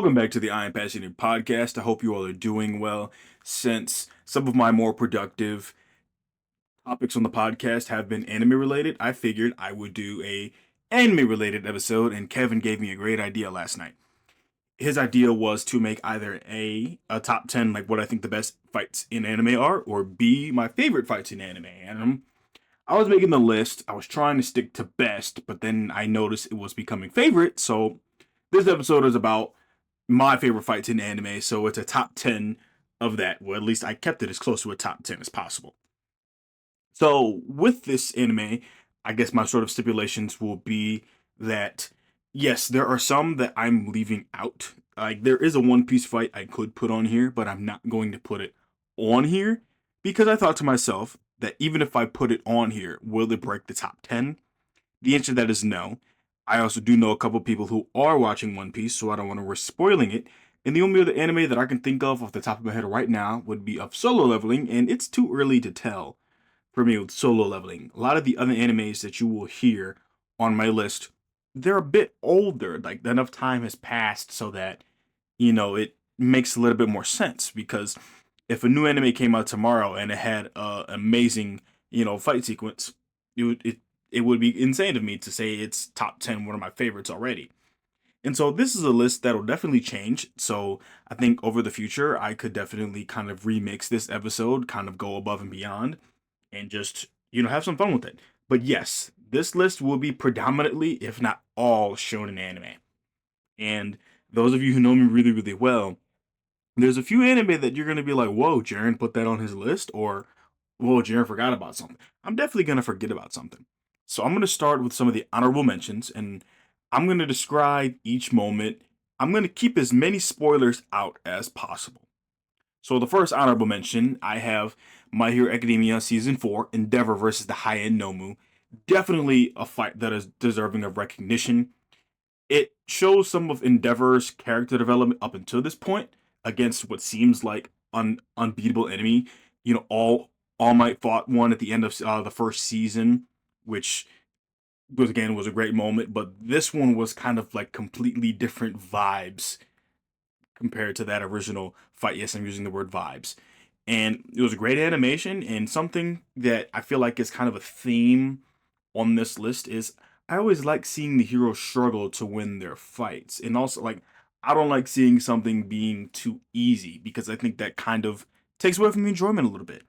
Welcome back to the I Am Passionate podcast. I hope you all are doing well. Since some of my more productive topics on the podcast have been anime related, I figured I would do a anime related episode, and Kevin gave me a great idea last night. His idea was to make either a top 10, like what I think the best fights in anime are, or B, my favorite fights in anime. And I was making the list. I was trying to stick to best, but then I noticed it was becoming favorite. So this episode is about my favorite fights in anime. So it's a top 10 of that. Well, at least I kept it as close to a top 10 as possible. So with this anime, I guess my sort of stipulations will be that yes, there are some that I'm leaving out. Like there is a One Piece fight I could put on here, but I'm not going to put it on here because I thought to myself that even if I put it on here, will it break the top 10? The answer to that is no. I also do know a couple people who are watching One Piece, so I don't want to risk spoiling it. And the only other anime that I can think of off the top of my head right now would be of Solo Leveling, and it's too early to tell for me with Solo Leveling. A lot of the other animes that you will hear on my list, they're a bit older. Like enough time has passed so that it makes a little bit more sense. Because if a new anime came out tomorrow and it had an amazing fight sequence, it would be insane of me to say it's top 10, one of my favorites already. And so this is a list that'll definitely change. So I think over the future, I could definitely kind of remix this episode, kind of go above and beyond, and just, have some fun with it. But yes, this list will be predominantly, if not all, shonen anime. And those of you who know me really, really well, there's a few anime that you're going to be like, whoa, Jaren put that on his list, or whoa, Jaren forgot about something. I'm definitely going to forget about something. So I'm going to start with some of the honorable mentions, and I'm going to describe each moment. I'm going to keep as many spoilers out as possible. So the first honorable mention, I have My Hero Academia Season 4, Endeavor versus the High-End Nomu. Definitely a fight that is deserving of recognition. It shows some of Endeavor's character development up until this point against what seems like unbeatable enemy. All Might fought one at the end of the first season, which was a great moment. But this one was kind of like completely different vibes compared to that original fight. Yes, I'm using the word vibes. And it was a great animation, and something that I feel like is kind of a theme on this list is I always like seeing the heroes struggle to win their fights. And also, like, I don't like seeing something being too easy because I think that kind of takes away from the enjoyment a little bit.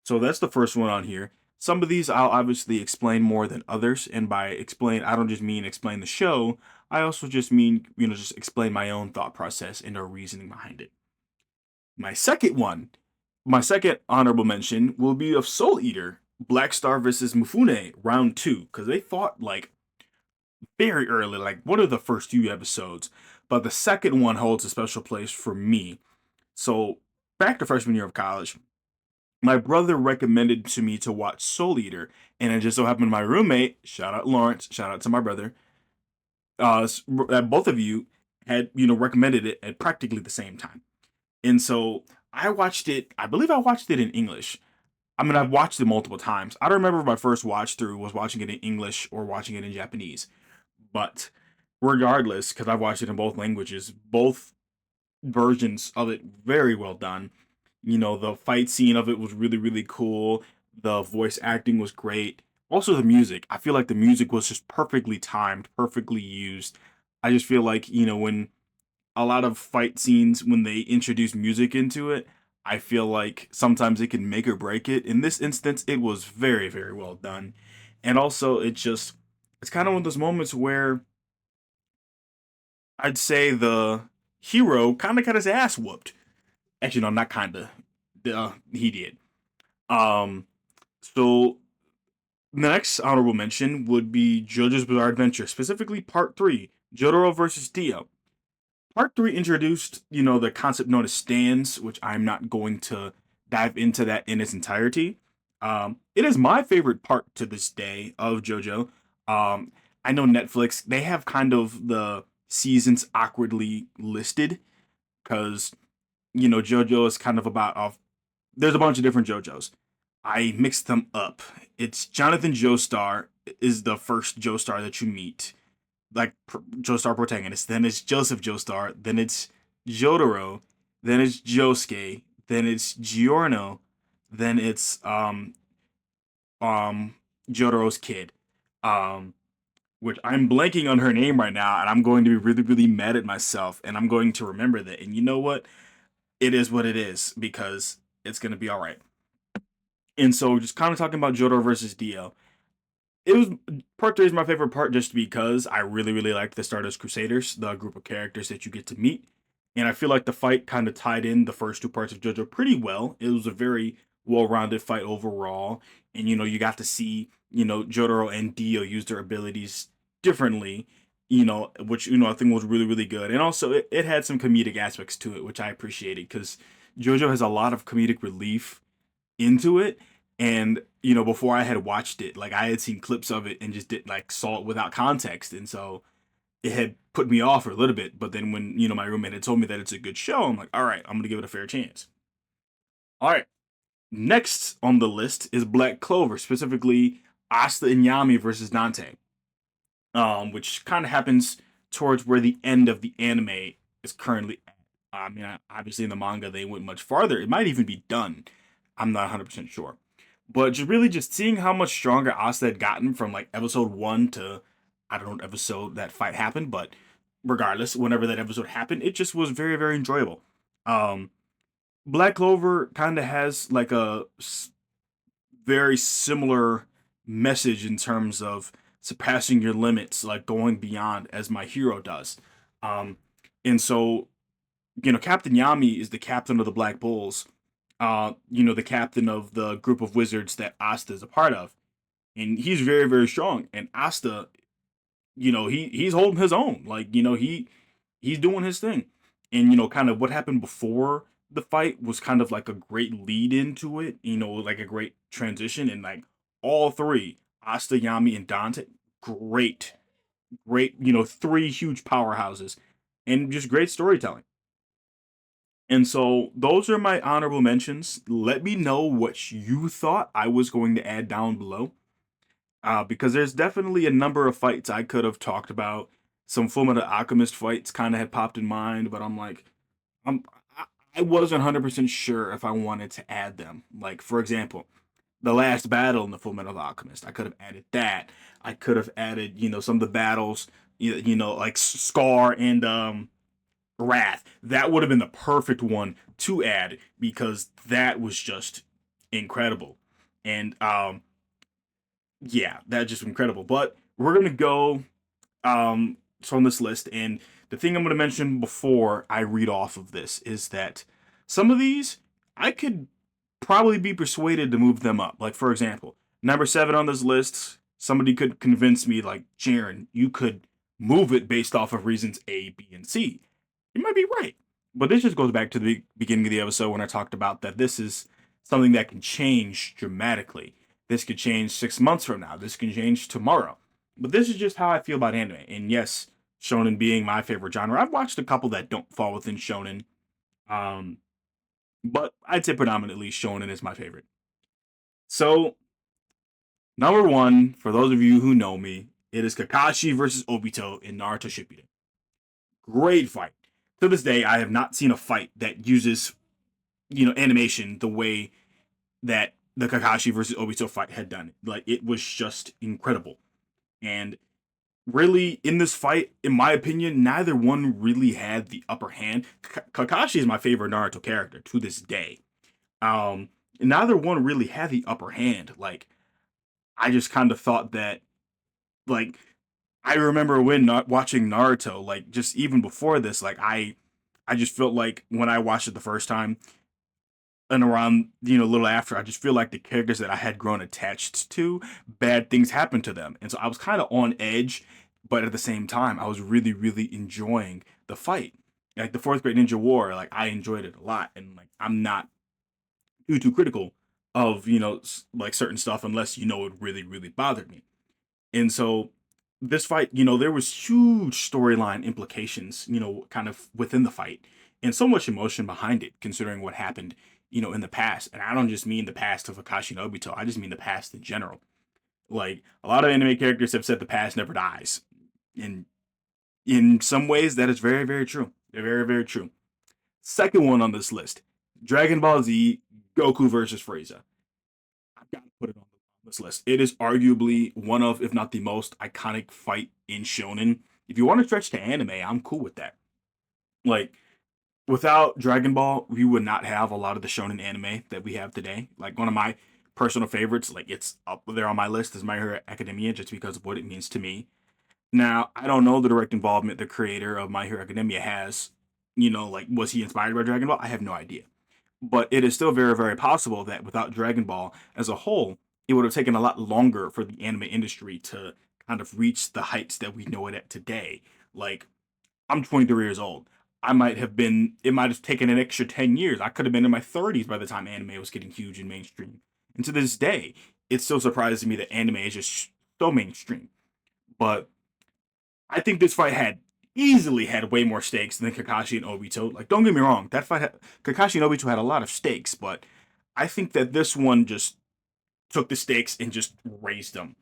So that's the first one on here. Some of these I'll obviously explain more than others, and by explain, I don't just mean explain the show. I also just mean, just explain my own thought process and our reasoning behind it. My second one, my second honorable mention will be of Soul Eater, Black Star versus Mifune, round 2, because they fought like very early, like one of the first few episodes. But the second one holds a special place for me. So back to freshman year of college, my brother recommended to me to watch Soul Eater, and it just so happened my roommate, shout out Lawrence, shout out to my brother, that both of you had recommended it at practically the same time. And so I watched it. I believe I watched it in English. I mean, I've watched it multiple times. I don't remember if my first watch through was watching it in English or watching it in Japanese. But regardless, because I've watched it in both languages, both versions of it very well done. The fight scene of it was really, really cool. The voice acting was great. Also, the music. I feel like the music was just perfectly timed, perfectly used. I just feel like, when a lot of fight scenes, when they introduce music into it, I feel like sometimes it can make or break it. In this instance, it was very, very well done. And also, it's kind of one of those moments where I'd say the hero kind of got his ass whooped. Actually, no, not kind of. He did. Um, so the next honorable mention would be JoJo's Bizarre Adventure, specifically Part 3, Jotaro versus Dio. Part 3 introduced, the concept known as stands, which I'm not going to dive into that in its entirety. It is my favorite part to this day of JoJo. I know Netflix, they have kind of the seasons awkwardly listed because, JoJo is kind of about there's a bunch of different JoJos. I mixed them up. It's Jonathan Joestar is the first Joestar that you meet. like Joestar protagonist. Then it's Joseph Joestar. Then it's Jotaro. Then it's Josuke. Then it's Giorno. Then it's um Jotaro's kid. Um which I'm blanking on her name right now, and I'm going to be really, really mad at myself, and I'm going to remember that. And you know what? It is what it is, because it's gonna be all right. And so, just kind of talking about Jotaro versus Dio, it was part three is my favorite part just because I really, really liked the Stardust Crusaders, the group of characters that you get to meet. And I feel like the fight kind of tied in the first two parts of JoJo pretty well. It was a very well-rounded fight overall. And you got to see, Jotaro and Dio use their abilities differently, which, I think was really, really good. And also it had some comedic aspects to it, which I appreciated because JoJo has a lot of comedic relief into it. And before I had watched it, like I had seen clips of it and just did like saw it without context, and so it had put me off for a little bit. But then when my roommate had told me that it's a good show, I'm like, all right, I'm gonna give it a fair chance. All right, next on the list is Black Clover, specifically Asta and Yami versus Dante, which kind of happens towards where the end of the anime is currently at. I mean, obviously in the manga they went much farther. It might even be done. I'm not 100% sure. But just seeing how much stronger Asta had gotten from like episode one to I don't know what episode that fight happened, but regardless, whenever that episode happened, it just was very, very enjoyable. Um, Black Clover kind of has like a very similar message in terms of surpassing your limits, like going beyond as my hero does. Um, and so, Captain Yami is the captain of the Black Bulls, the captain of the group of wizards that Asta is a part of. And he's very, very strong. And Asta, he's holding his own. Like, he's doing his thing. And, kind of what happened before the fight was kind of like a great lead into it, like a great transition. And like all three, Asta, Yami, and Dante, great, great, three huge powerhouses and just great storytelling. And so those are my honorable mentions. Let me know what you thought I was going to add down below. Because there's definitely a number of fights I could have talked about. Some Fullmetal Alchemist fights kind of had popped in mind, but I'm like, I'm I wasn't 100% sure if I wanted to add them. Like, for example, the last battle in the Fullmetal Alchemist, I could have added that. I could have added, some of the battles, like Scar and Wrath. That would have been the perfect one to add because that was just incredible. And yeah, that's just incredible. But we're gonna go so on this list, and the thing I'm gonna mention before I read off of this is that some of these I could probably be persuaded to move them up. Like for example, number 7 on this list, somebody could convince me like, Jaren, you could move it based off of reasons A, B, and C. You might be right. But this just goes back to the beginning of the episode when I talked about that this is something that can change dramatically. This could change 6 months from now. This can change tomorrow. But this is just how I feel about anime. And yes, shonen being my favorite genre. I've watched a couple that don't fall within shonen. Um, but I'd say predominantly shonen is my favorite. So, number 1, for those of you who know me, it is Kakashi versus Obito in Naruto Shippuden. Great fight. To this day, I have not seen a fight that uses, animation the way that the Kakashi versus Obito fight had done. Like, it was just incredible. And really, in this fight, in my opinion, neither one really had the upper hand. Kakashi is my favorite Naruto character to this day. Neither one really had the upper hand. Like, I just kind of thought that, like, I remember when not watching Naruto, like, just even before this, like, I just felt like when I watched it the first time, and around a little after, I just feel like the characters that I had grown attached to, bad things happened to them, and so I was kind of on edge, but at the same time I was really, really enjoying the fight. Like the fourth grade ninja war, like I enjoyed it a lot, and like I'm not too critical of like certain stuff unless it really, really bothered me. And so this fight, there was huge storyline implications, kind of within the fight, and so much emotion behind it, considering what happened, in the past. And I don't just mean the past of Akashi and Obito, I just mean the past in general. Like a lot of anime characters have said the past never dies. And In some ways, that is very, very true. Very, very true. Second one on this list, Dragon Ball Z Goku versus Frieza. I've got to put it on this list. It is arguably one of, if not the most iconic fight in Shonen. If you want to stretch to anime, I'm cool with that. Like, without Dragon Ball, we would not have a lot of the shonen anime that we have today. Like, one of my personal favorites, like it's up there on my list, is My Hero Academia, just because of what it means to me. Now, I don't know the direct involvement the creator of My Hero Academia has. Like, was he inspired by Dragon Ball? I have no idea. But it is still very, very possible that without Dragon Ball as a whole, it would have taken a lot longer for the anime industry to kind of reach the heights that we know it at today. Like, I'm 23 years old. It might have taken an extra 10 years. I could have been in my 30s by the time anime was getting huge and mainstream. And to this day, it still surprises me that anime is just so mainstream. But I think this fight easily had way more stakes than Kakashi and Obito. Like, don't get me wrong, Kakashi and Obito had a lot of stakes, but I think that this one just took the stakes and just raised them.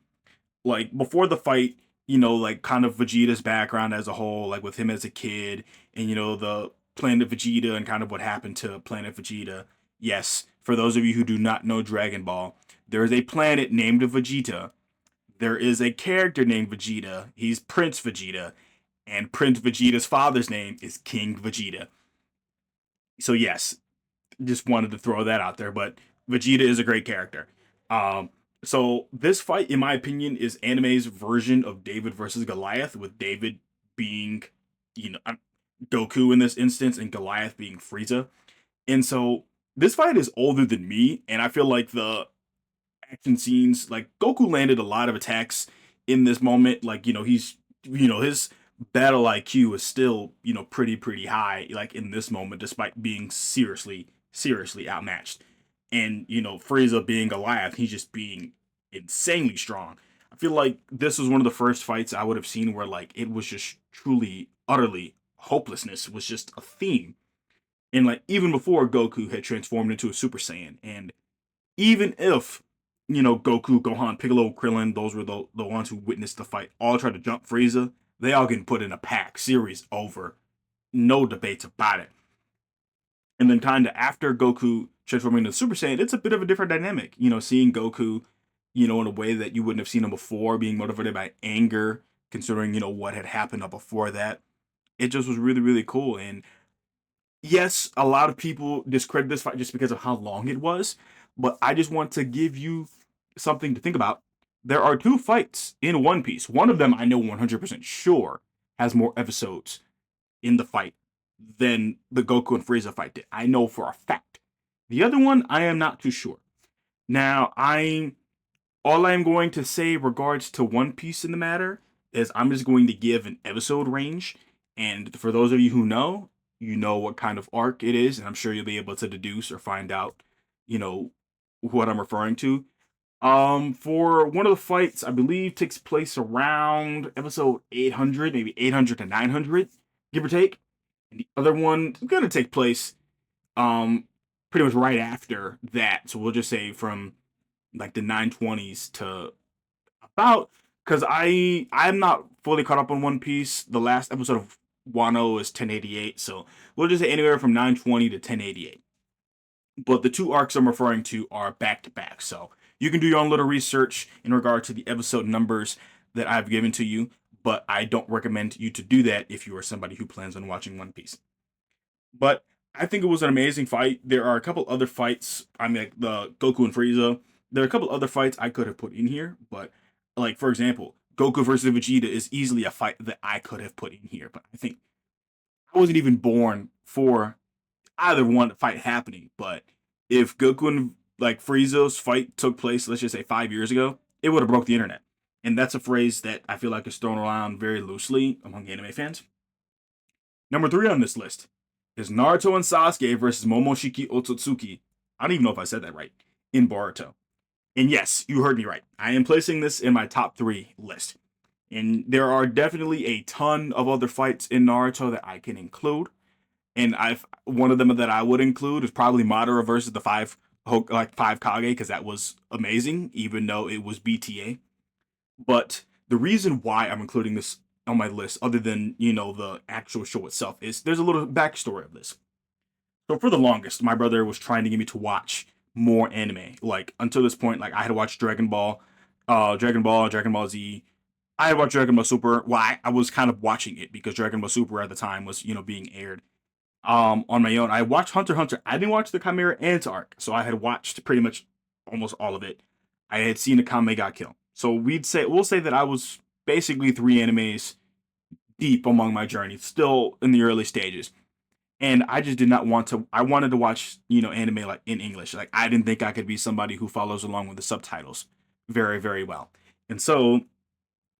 Like, before the fight, like kind of Vegeta's background as a whole, like with him as a kid, and the Planet Vegeta and kind of what happened to Planet Vegeta. Yes, for those of you who do not know Dragon Ball, there is a planet named Vegeta. There is a character named Vegeta. He's Prince Vegeta, and Prince Vegeta's father's name is King Vegeta. So yes, just wanted to throw that out there, but Vegeta is a great character. So this fight, in my opinion, is anime's version of David versus Goliath, with David being, Goku in this instance, and Goliath being Frieza. And so this fight is older than me, and I feel like the action scenes, like Goku landed a lot of attacks in this moment. Like, his battle IQ is still, pretty high, like in this moment, despite being seriously outmatched. And, Frieza being Goliath, he's just being insanely strong. I feel like this was one of the first fights I would have seen where, like, it was just truly, utterly hopelessness was just a theme. And, like, even before Goku had transformed into a Super Saiyan. And even if, Goku, Gohan, Piccolo, Krillin, those were the ones who witnessed the fight, all tried to jump Frieza, they all getting put in a pack. Series over. No debates about it. And then kind of after Goku transforming into Super Saiyan, it's a bit of a different dynamic. Seeing Goku, in a way that you wouldn't have seen him before, being motivated by anger, considering, what had happened up before that. It just was really, really cool. And yes, a lot of people discredit this fight just because of how long it was, but I just want to give you something to think about. There are two fights in One Piece. One of them I know 100% sure has more episodes in the fight than the Goku and Frieza fight did. I know for a fact. The other one, I am not too sure. Now, all I'm going to say regards to One Piece in the matter is I'm just going to give an episode range. And for those of you who know, you know what kind of arc it is, and I'm sure you'll be able to deduce or find out, what I'm referring to. For one of the fights, I believe takes place around episode 800, maybe 800 to 900, give or take. And the other one is gonna take place, pretty much right after that. So we'll just say from like the 920s to about, because I'm not fully caught up on One Piece. The last episode of Wano is 1088, so we'll just say anywhere from 920 to 1088. But the two arcs I'm referring to are back to back, so you can do your own little research in regard to the episode numbers that I've given to you, but I don't recommend you to do that if you are somebody who plans on watching One Piece. But I think it was an amazing fight. There are a couple other fights. I mean, like the Goku and Frieza. There are a couple other fights I could have put in here, but like for example, Goku versus Vegeta is easily a fight that I could have put in here. But I think I wasn't even born for either one fight happening. But if Goku and like Frieza's fight took place, let's just say 5 years ago, it would have broke the internet. And that's a phrase that I feel like is thrown around very loosely among anime fans. Number 3 on this list is Naruto and Sasuke versus Momoshiki Otsutsuki. I don't even know if I said that right. In Boruto. And yes, you heard me right. I am placing this in my top 3 list. And there are definitely a ton of other fights in Naruto that I can include. And one of them that I would include is probably Madara versus the five Kage, because that was amazing, even though it was BTA. But the reason why I'm including this on my list other than, you know, the actual show itself. Is there's a little backstory of this. So for the longest, my brother was trying to get me to watch more anime. Like until this point, like I had watched Dragon Ball Z. I had watched Dragon Ball Super. Well, I was kind of watching it because Dragon Ball Super at the time was, you know, being aired. On my own, I watched Hunter x Hunter. I didn't watch the Chimera Ant arc, so I had watched pretty much almost all of it. I had seen the Kame got killed. So we'll say that I was basically 3 animes deep among my journey, still in the early stages. And I just did not want to. I wanted to watch, you know, anime like in English. Like I didn't think I could be somebody who follows along with the subtitles very, very well. And so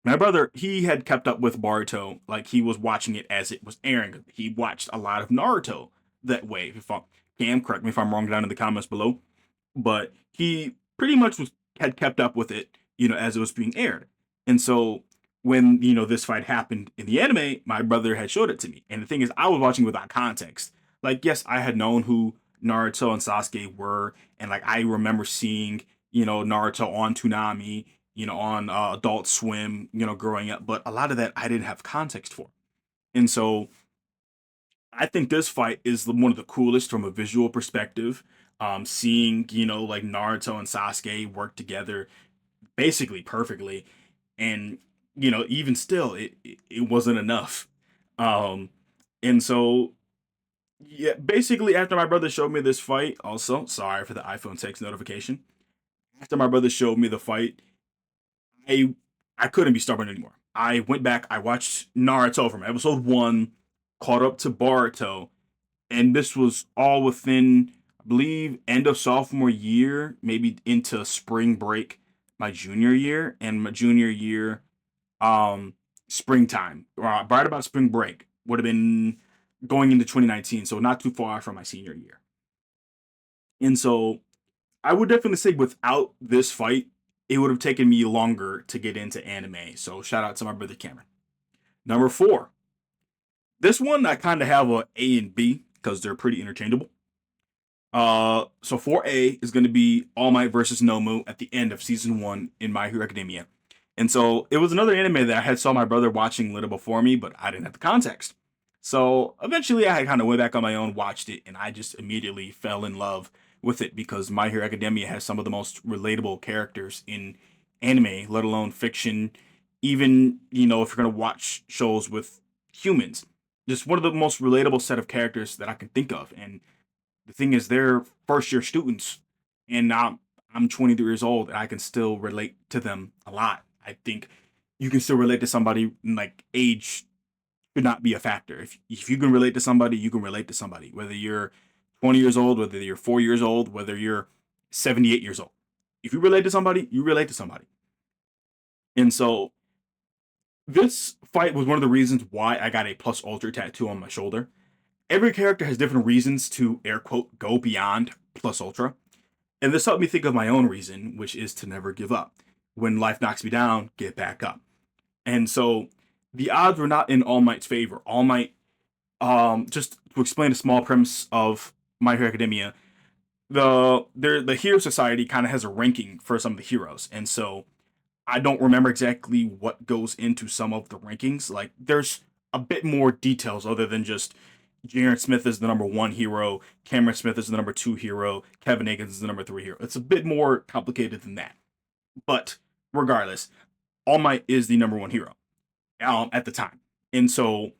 my brother, he had kept up with Boruto, like he was watching it as it was airing. He watched a lot of Naruto that way. If I Cam, correct me if I'm wrong down in the comments below, but he pretty much had kept up with it, you know, as it was being aired. And so when, you know, this fight happened in the anime, my brother had showed it to me. And the thing is, I was watching without context. Like, yes, I had known who Naruto and Sasuke were, and like I remember seeing, you know, Naruto on Toonami, you know, on Adult Swim, you know, growing up. But a lot of that I didn't have context for. And so I think this fight is one of the coolest from a visual perspective. Seeing, you know, like Naruto and Sasuke work together basically perfectly, and you know, even still, it wasn't enough. Um, and so yeah, basically after my brother showed me this fight, also sorry for the iPhone text notification. After my brother showed me the fight, I I couldn't be stubborn anymore. I went back, I watched Naruto from episode one, caught up to Boruto, and this was all within, I believe, end of sophomore year, maybe into spring break, my junior year, and my junior year, um, springtime, right about spring break would have been going into 2019, so not too far from my senior year. And so I would definitely say without this fight, it would have taken me longer to get into anime. So shout out to my brother Cameron. Number four, this one I kind of have A and B because they're pretty interchangeable. So 4A is going to be All Might versus Nomu at the end of season one in My Hero Academia. And so it was another anime that I had saw my brother watching a little before me, but I didn't have the context. So eventually I kind of went back on my own, watched it, and I just immediately fell in love with it because My Hero Academia has some of the most relatable characters in anime, let alone fiction. Even, you know, if you're going to watch shows with humans, just one of the most relatable set of characters that I can think of. And the thing is, they're first year students, and I'm 23 years old, and I can still relate to them a lot. I think you can still relate to somebody. Like age should not be a factor. If you can relate to somebody, you can relate to somebody. Whether you're 20 years old, whether you're 4 years old, whether you're 78 years old. If you relate to somebody, you relate to somebody. And so this fight was one of the reasons why I got a plus ultra tattoo on my shoulder. Every character has different reasons to air quote go beyond plus ultra. And this helped me think of my own reason, which is to never give up. When life knocks me down, get back up. And so the odds were not in All Might's favor. All Might, just to explain a small premise of My Hero Academia, the Hero Society kind of has a ranking for some of the heroes, and so I don't remember exactly what goes into some of the rankings. Like there's a bit more details other than just Jaren Smith is the number one hero, Cameron Smith is the number two hero, Kevin Akins is the number three hero. It's a bit more complicated than that. But regardless, All Might is the number one hero at the time. And so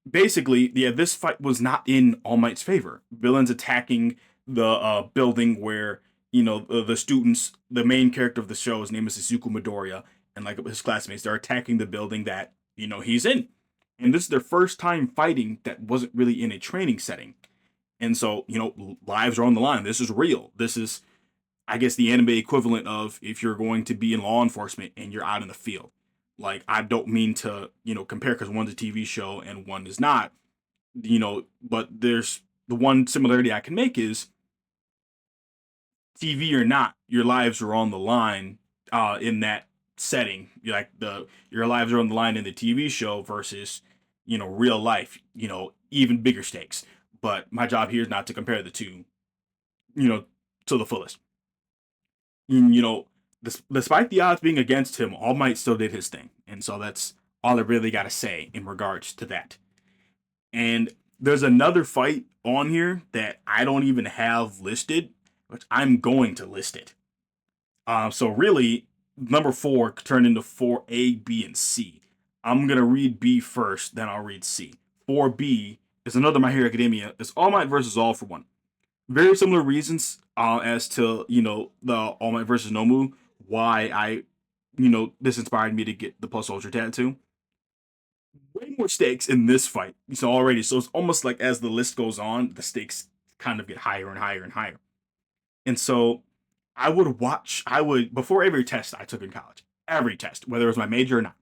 basically, yeah, this fight was not in All Might's favor. Villains attacking the building where, you know, the students, the main character of the show, his name is Izuku Midoriya, and like his classmates, they're attacking the building that, you know, he's in. And this is their first time fighting that wasn't really in a training setting. And so, you know, lives are on the line. This is real. This is, I guess, the anime equivalent of if you're going to be in law enforcement and you're out in the field. Like, I don't mean to, you know, compare because one's a TV show and one is not, you know, but there's the one similarity I can make is TV or not, your lives are on the line in that setting. Like your lives are on the line in the TV show versus, you know, real life, you know, even bigger stakes. But my job here is not to compare the two, you know, to the fullest. You know, despite the odds being against him, All Might still did his thing, and so that's all I really got to say in regards to that. And there's another fight on here that I don't even have listed, but I'm going to list it. So really, number 4 could turn into 4A, B, and C. I'm gonna read B first, then I'll read C. 4B is another My Hero Academia. It's All Might versus All for One. Very similar reasons as to the All Might versus Nomu. Why this inspired me to get the Plus Ultra tattoo. Way more stakes in this fight. So already, so it's almost like as the list goes on, the stakes kind of get higher and higher and higher. And so I would, before every test I took in college, every test, whether it was my major or not,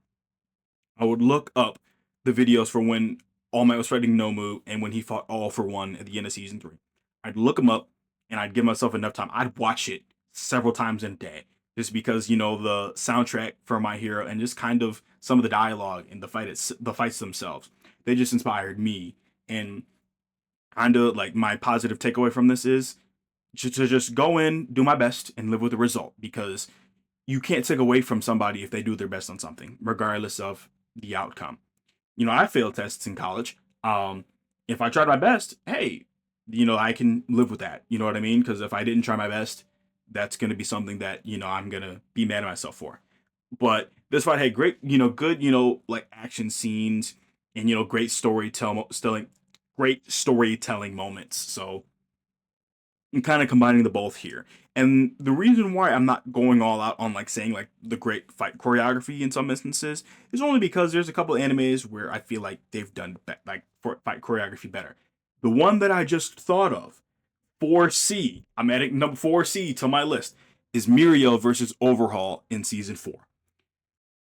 I would look up the videos for when All Might was fighting Nomu and when he fought All for One at the end of season 3. I'd look them up and I'd give myself enough time. I'd watch it several times in a day just because, the soundtrack for My Hero and just kind of some of the dialogue and the fights themselves, they just inspired me. And kind of like my positive takeaway from this is to just go in, do my best, and live with the result because you can't take away from somebody if they do their best on something, regardless of the outcome. I failed tests in college. If I tried my best, hey, I can live with that. You know what I mean? Because if I didn't try my best, that's going to be something that, I'm going to be mad at myself for. But this fight had great, good, like action scenes and, great storytelling moments. So I'm kind of combining the both here. And the reason why I'm not going all out on like saying like the great fight choreography in some instances is only because there's a couple of animes where I feel like they've done fight choreography better. The one that I just thought of, 4C, I'm adding number 4C to my list, is Mirio versus Overhaul in season 4.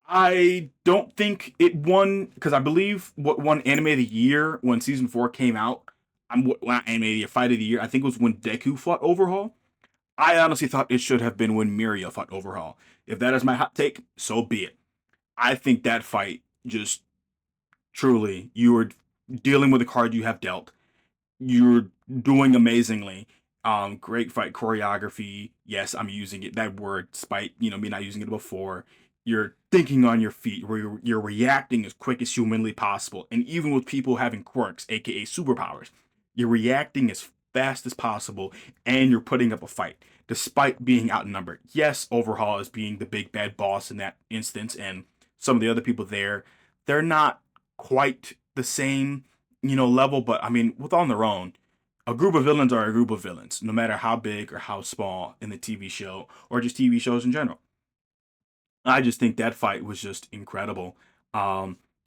I don't think it won because I believe what won Anime of the Year when season 4 came out. I'm not Anime of the Year, Fight of the Year. I think it was when Deku fought Overhaul. I honestly thought it should have been when Mirio fought Overhaul. If that is my hot take, so be it. I think that fight just truly, you were dealing with the card you have dealt. You're doing amazingly. Great fight choreography. Yes, I'm using it that word, despite me not using it before. You're thinking on your feet, where you're reacting as quick as humanly possible, and even with people having quirks, aka superpowers, you're reacting as fast as possible, and you're putting up a fight despite being outnumbered. Yes, Overhaul is being the big bad boss in that instance, and some of the other people there, they're not quite the same level, but I mean, with on their own, a group of villains are a group of villains, no matter how big or how small in the TV show or just TV shows in general. I just think that fight was just incredible.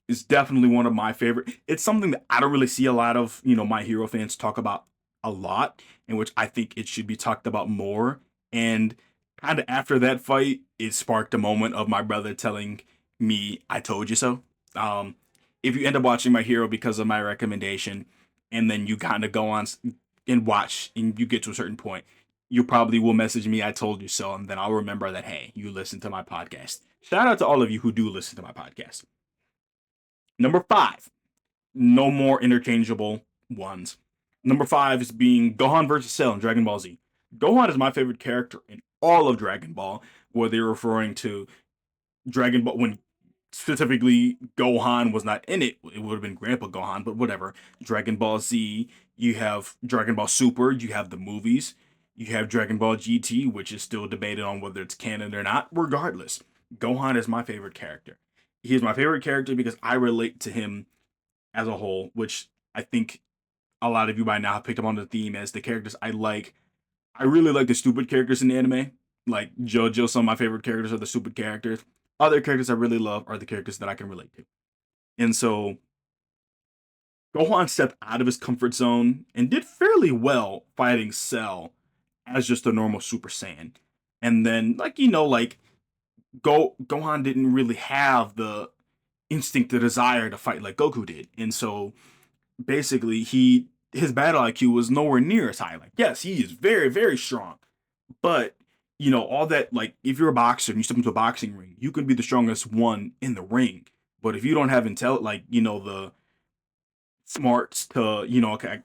It's definitely one of my favorite. It's something that I don't really see a lot of, My Hero fans talk about a lot, in which I think it should be talked about more. And kind of after that fight, it sparked a moment of my brother telling me, "I told you so." If you end up watching My Hero because of my recommendation, and then you kind of go on and watch, and you get to a certain point, you probably will message me, "I told you so," and then I'll remember that, hey, you listened to my podcast. Shout out to all of you who do listen to my podcast. Number 5, no more interchangeable ones. Number 5 is being Gohan versus Cell in Dragon Ball Z. Gohan is my favorite character in all of Dragon Ball, whether you're referring to Dragon Ball when specifically Gohan was not in it. It would have been Grandpa Gohan, but whatever. Dragon Ball Z, you have Dragon Ball Super, you have the movies, you have Dragon Ball GT, which is still debated on whether it's canon or not. Regardless, Gohan is my favorite character. He is my favorite character because I relate to him as a whole, which I think a lot of you by now have picked up on the theme as the characters I like. I really like the stupid characters in the anime. Like JoJo, some of my favorite characters are the stupid characters. Other characters I really love are the characters that I can relate to. And so Gohan stepped out of his comfort zone and did fairly well fighting Cell as just a normal Super Saiyan. And then, Gohan didn't really have the instinct, the desire to fight like Goku did. And so basically his battle IQ was nowhere near as high. Like, yes, he is very, very strong. But all that, like, if you're a boxer and you step into a boxing ring, you can be the strongest one in the ring. But if you don't have the smarts to,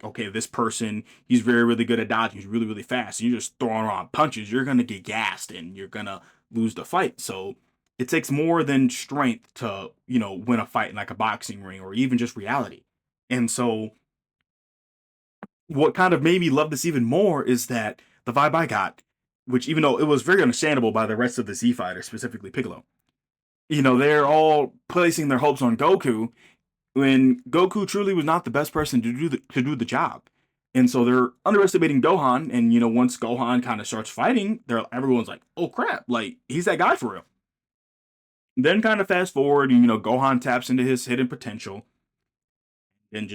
okay, this person, he's very, really good at dodging, he's really, really fast, and you're just throwing around punches, you're gonna get gassed and you're gonna lose the fight. So It takes more than strength to, win a fight in like a boxing ring or even just reality. And so what kind of made me love this even more is that the vibe I got, which even though it was very understandable by the rest of the Z fighters, specifically Piccolo, they're all placing their hopes on Goku when Goku truly was not the best person to do the job. And so they're underestimating Gohan, and once Gohan kind of starts fighting, everyone's like, "Oh crap! Like he's that guy for real." Then kind of fast forward, Gohan taps into his hidden potential, and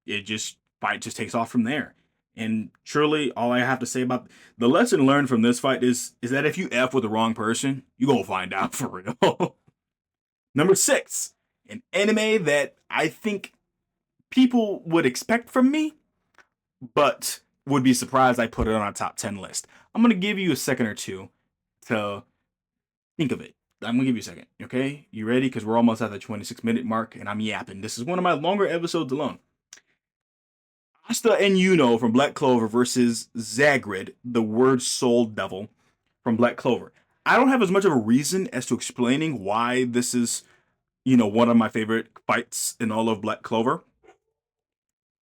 it just fight just takes off from there. And truly, all I have to say about the lesson learned from this fight is that if you f with the wrong person, you gonna find out for real. Number six, an anime that I think people would expect from me, but would be surprised I put it on a top 10 list. I'm gonna give you a second or two to think of it. I'm gonna give you a second, okay? You ready? Because we're almost at the 26-minute mark, and I'm yapping. This is one of my longer episodes alone. Asta and Yuno from Black Clover versus Zagrid, the word soul devil from Black Clover. I don't have as much of a reason as to explaining why this is, one of my favorite fights in all of Black Clover.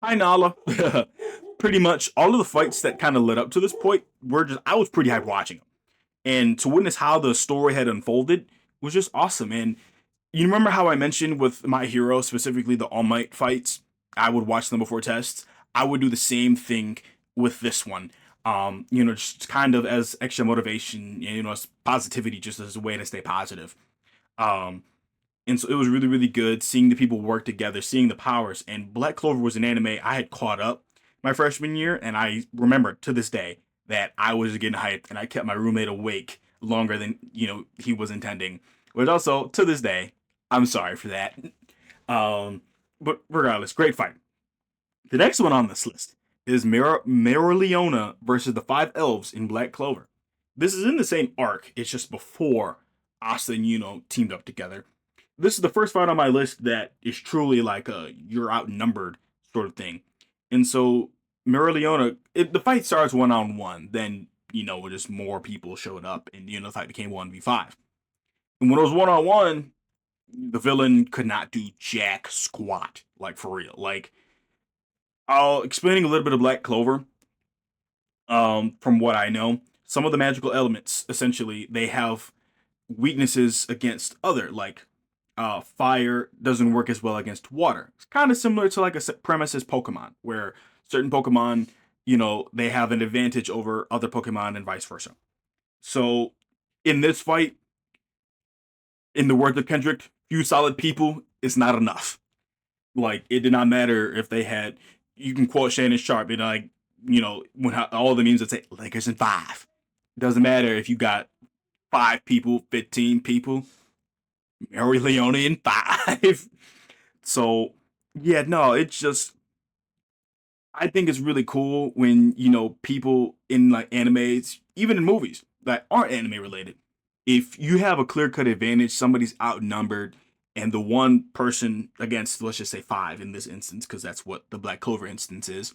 Hi Nala. Pretty much all of the fights that kind of led up to this point were just I was pretty hyped watching them. And to witness how the story had unfolded was just awesome. And you remember how I mentioned with My Hero, specifically the All Might fights, I would watch them before tests. I would do the same thing with this one. Just kind of as extra motivation, as positivity, just as a way to stay positive. Um, and so it was really, really good seeing the people work together, seeing the powers. And Black Clover was an anime I had caught up my freshman year, and I remember to this day that I was getting hyped, and I kept my roommate awake longer than he was intending. But also to this day, I'm sorry for that. But regardless, great fight. The next one on this list is Mereoleona versus the Five Elves in Black Clover. This is in the same arc. It's just before Asta and teamed up together. This is the first fight on my list that is truly like a you're outnumbered sort of thing. And so Mereoleona, the fight starts 1-on-1. Then just more people showed up, and the fight became 1v5. And when it was 1-on-1, the villain could not do jack squat, like for real. Like I'll explaining a little bit of Black Clover. From what I know, some of the magical elements essentially they have weaknesses against other like fire doesn't work as well against water. It's kind of similar to like a premise as Pokemon, where certain Pokemon, they have an advantage over other Pokemon and vice versa. So in this fight, in the words of Kendrick, few solid people is not enough. Like it did not matter if they had. You can quote Shannon Sharp, and like when all the memes would say Lakers in five. It doesn't matter if you got 5 people, 15 people. Mereoleona in five. So yeah, no, it's just I think it's really cool when people in like animes, even in movies that aren't anime related, if you have a clear cut advantage, somebody's outnumbered, and the one person against let's just say five in this instance, because that's what the Black Clover instance is,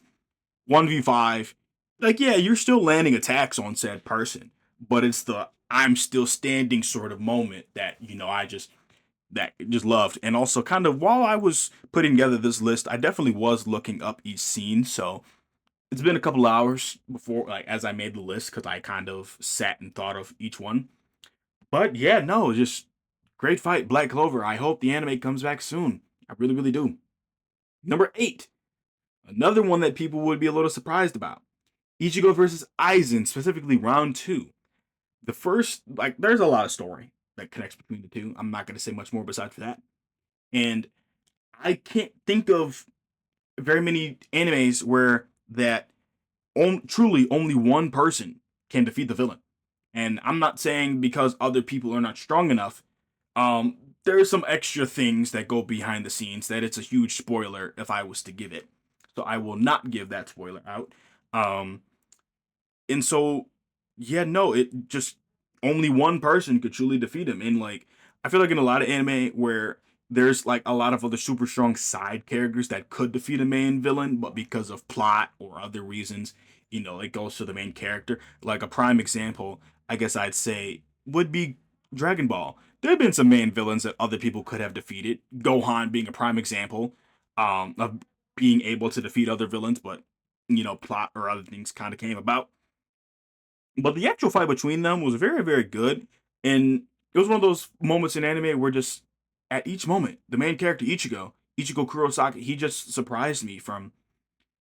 1v5, like yeah, you're still landing attacks on said person, but it's the I'm still standing sort of moment that I just loved. And also kind of while I was putting together this list, I definitely was looking up each scene. So it's been a couple hours before like as I made the list because I kind of sat and thought of each one. But yeah, no, just great fight, Black Clover. I hope the anime comes back soon. I really, really do. Number 8, another one that people would be a little surprised about. Ichigo versus Aizen, specifically round 2. The first, like, there's a lot of story that connects between the two. I'm not going to say much more besides for that. And I can't think of very many animes where that truly only one person can defeat the villain. And I'm not saying because other people are not strong enough. There are some extra things that go behind the scenes that it's a huge spoiler if I was to give it. So I will not give that spoiler out. Um, and so, yeah, no, it just only one person could truly defeat him. And like, I feel like in a lot of anime where there's like a lot of other super strong side characters that could defeat a main villain, but because of plot or other reasons, it goes to the main character. Like a prime example, I guess I'd say would be Dragon Ball. There have been some main villains that other people could have defeated. Gohan being a prime example of being able to defeat other villains, but plot or other things kind of came about. But the actual fight between them was very, very good. And it was one of those moments in anime where just at each moment, the main character Ichigo Kurosaki, he just surprised me from,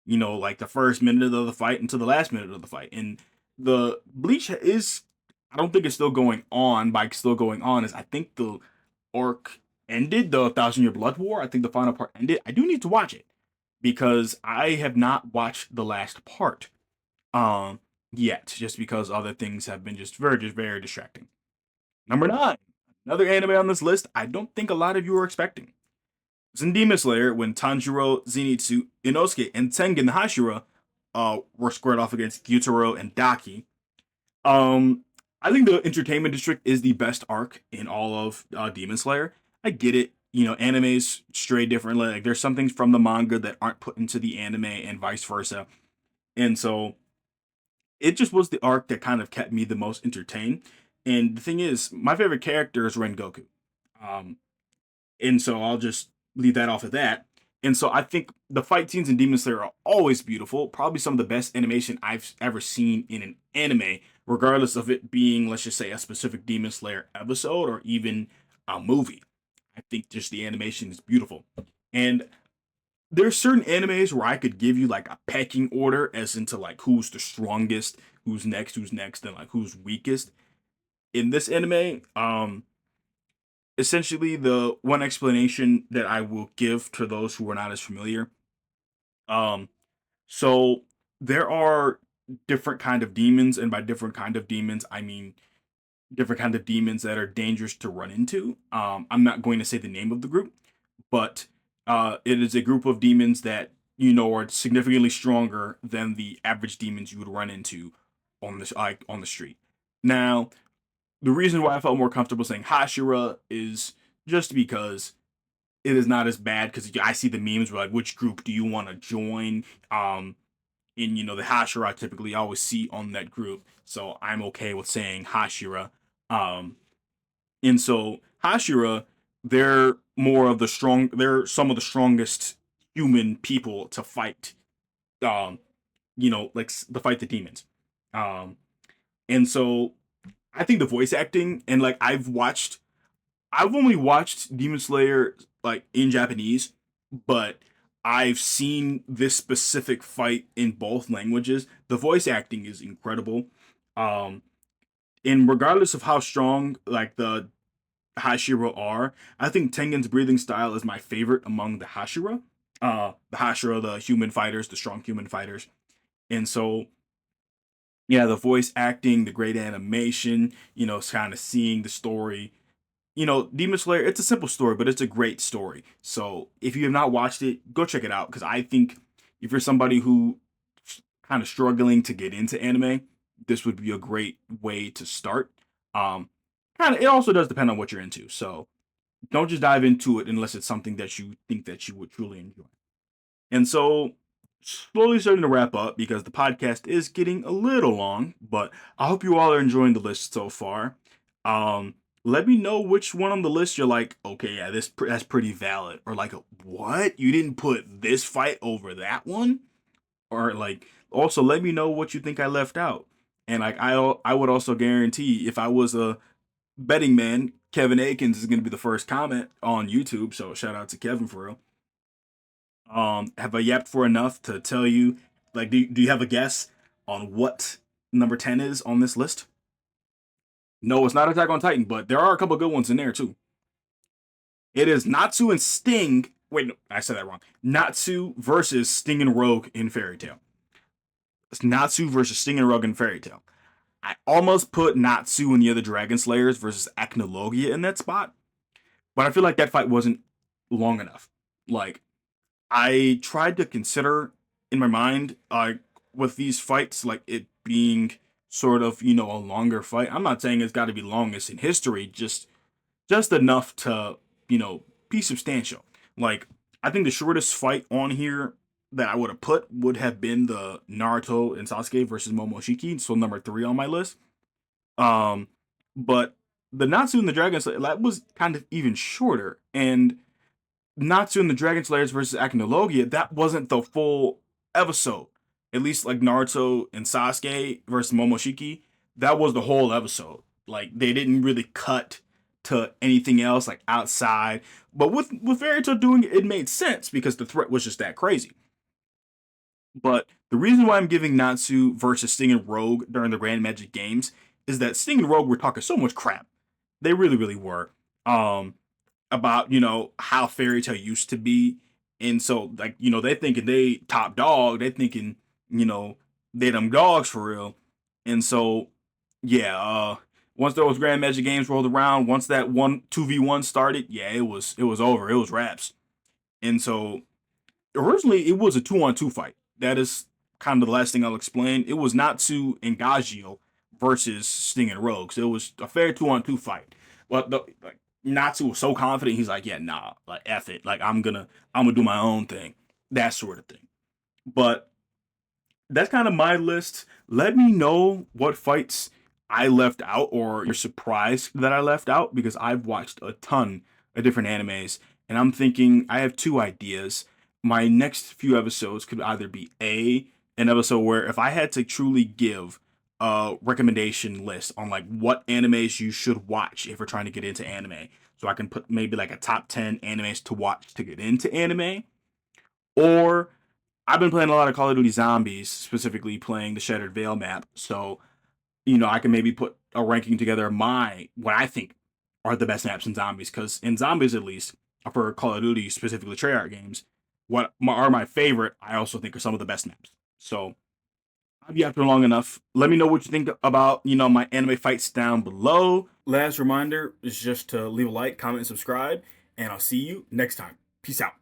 like the first minute of the fight until the last minute of the fight. And the Bleach is, I don't think it's still going on. By still going on is I think the arc ended, the Thousand Year Blood War. I think the final part ended. I do need to watch it because I have not watched the last part. Um, Yet, just because other things have been just very distracting. Number 9, another anime on this list I don't think a lot of you are expecting. It's in Demon Slayer when Tanjiro, Zenitsu, Inosuke, and Tengen Hashira were squared off against Gyutaro and Daki. Um, I think the Entertainment District is the best arc in all of Demon Slayer. I get it. Animes stray differently. Like there's some things from the manga that aren't put into the anime and vice versa. And so it just was the arc that kind of kept me the most entertained. And the thing is, my favorite character is Rengoku. Um, and so I'll just leave that off of that. And so I think the fight scenes in Demon Slayer are always beautiful. Probably some of the best animation I've ever seen in an anime, regardless of it being, let's just say, a specific Demon Slayer episode or even a movie. I think just the animation is beautiful. And there's certain animes where I could give you like a pecking order as into like who's the strongest, who's next, and like who's weakest. In this anime, essentially the one explanation that I will give to those who are not as familiar. Um, so there are different kind of demons, and by different kind of demons, I mean different kind of demons that are dangerous to run into. I'm not going to say the name of the group, but it is a group of demons that are significantly stronger than the average demons you would run into on the street. Now, the reason why I felt more comfortable saying Hashira is just because it is not as bad because I see the memes where like which group do you want to join? And the Hashira I typically always see on that group, so I'm okay with saying Hashira. Um, and so Hashira, they're some of the strongest human people to fight. Um, like to fight the demons. Um, and so I think the voice acting and like I've only watched Demon Slayer like in Japanese, but I've seen this specific fight in both languages. The voice acting is incredible. Um, and regardless of how strong like the Hashira are, I think Tengen's breathing style is my favorite among the Hashira. The Hashira, the human fighters, the strong human fighters. And so yeah, the voice acting, the great animation, it's kind of seeing the story. Demon Slayer, it's a simple story, but it's a great story. So if you have not watched it, go check it out. Because I think if you're somebody who kind of struggling to get into anime, this would be a great way to start. Um, Kind of, it also does depend on what you're into. So don't just dive into it unless it's something that you think that you would truly enjoy. And so, slowly starting to wrap up because the podcast is getting a little long, but I hope you all are enjoying the list so far. Let me know which one on the list you're like, okay, yeah, that's pretty valid, or like, what? You didn't put this fight over that one, or like, also let me know what you think I left out. And like, I would also guarantee if I was a betting man, Kevin Akins is going to be the first comment on YouTube. So shout out to Kevin for real. Have I yapped for enough to tell you? Like, do you have a guess on what number 10 is on this list? No, it's not Attack on Titan, but there are a couple good ones in there too. It is Natsu and Sting. Wait, no, I said that wrong. Natsu versus Sting and Rogue in Fairy Tail. It's Natsu versus Sting and Rogue in Fairy Tail. I almost put Natsu and the other Dragon Slayers versus Acnologia in that spot, but I feel like that fight wasn't long enough. Like, I tried to consider in my mind, with these fights, like it being sort of, a longer fight. I'm not saying it's got to be longest in history, just enough to, be substantial. Like, I think the shortest fight on here that I would have put would have been the Naruto and Sasuke versus Momoshiki, so number 3 on my list. Um, but the Natsu and the Dragon Slayer, that was kind of even shorter. And Natsu and the Dragon Slayers versus Akinologia, that wasn't the full episode. At least like Naruto and Sasuke versus Momoshiki, that was the whole episode. Like they didn't really cut to anything else like outside. But with Fairytale doing it, it made sense because the threat was just that crazy. But the reason why I'm giving Natsu versus Sting and Rogue during the Grand Magic Games is that Sting and Rogue were talking so much crap. They really, really were. About, how Fairy Tale used to be. And so, like, they're thinking they top dog. They're thinking, you know, they them dogs for real. And so, yeah, once those Grand Magic Games rolled around, once that 2v1 started, yeah, it was over. It was wraps. And so originally it was a 2-on-2 fight. That is kind of the last thing I'll explain. It was Natsu and Gagio versus Sting and Rogue. So it was a fair 2-on-2 fight. But like Natsu was so confident, he's like, yeah, nah, like F it. Like I'm gonna do my own thing. That sort of thing. But that's kind of my list. Let me know what fights I left out or you're surprised that I left out because I've watched a ton of different animes and I'm thinking I have two ideas. My next few episodes could either be an episode where if I had to truly give a recommendation list on like what animes you should watch if you're trying to get into anime. So I can put maybe like a top 10 animes to watch to get into anime. Or I've been playing a lot of Call of Duty Zombies, specifically playing the Shattered Veil map. So, I can maybe put a ranking together of what I think are the best maps in Zombies. Because in Zombies, at least, for Call of Duty, specifically Treyarch games, are my favorite, I also think are some of the best maps. So, I've yapped for long enough. Let me know what you think about, my anime fights down below. Last reminder is just to leave a like, comment, and subscribe. And I'll see you next time. Peace out.